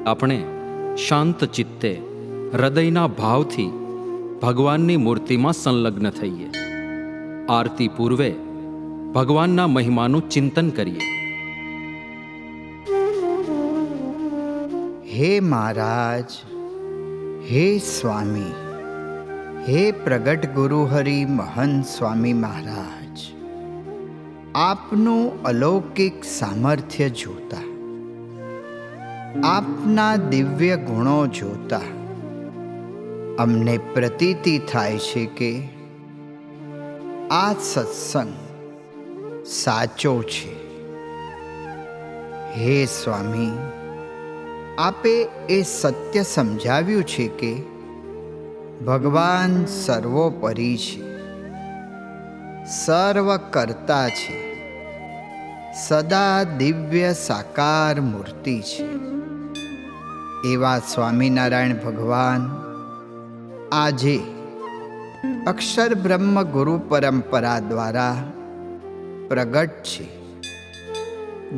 આપણે શાંત ચિત્તે હૃદયના ભાવથી ભગવાનની મૂર્તિમાં સંલગ્ન થઈએ. આરતી પૂર્વે ભગવાનના મહિમાનું ચિંતન કરીએ. હે મહારાજ, હે સ્વામી, હે પ્રગટ ગુરુહરિ મહંત સ્વામી મહારાજ, આપનું અલૌકિક સામર્થ્ય જોતા, આપના દિવ્ય ગુણો જોતા અમને પ્રતીતિ થાય છે કે આ સત્સંગ સાચો છે. હે સ્વામી, આપે એ સત્ય સમજાવ્યું છે કે ભગવાન સર્વોપરી છે, સર્વકર્તા છે, સદા દિવ્ય સાકાર મૂર્તિ છે. એવા સ્વામિનારાયણ ભગવાન આજે અક્ષર બ્રહ્મ ગુરુ પરંપરા દ્વારા પ્રગટ છે.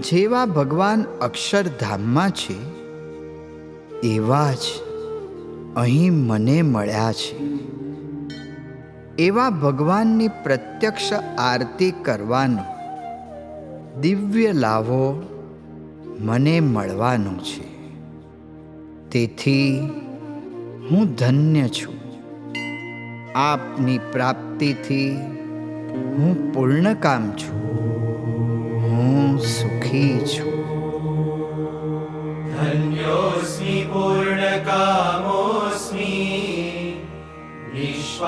જેવા ભગવાન અક્ષરધામમાં છે એવા જ અહીં મને મળ્યા છે. એવા ભગવાનની પ્રત્યક્ષ આરતી કરવાનો દિવ્ય લાવો મને મળવાનો છે. તેથી હું ધન્ય છું. આપની પ્રાપ્તિથી હું પૂર્ણકામ છું, હું સુખી છું. ધન્યોસ્મિ પૂર્ણકામો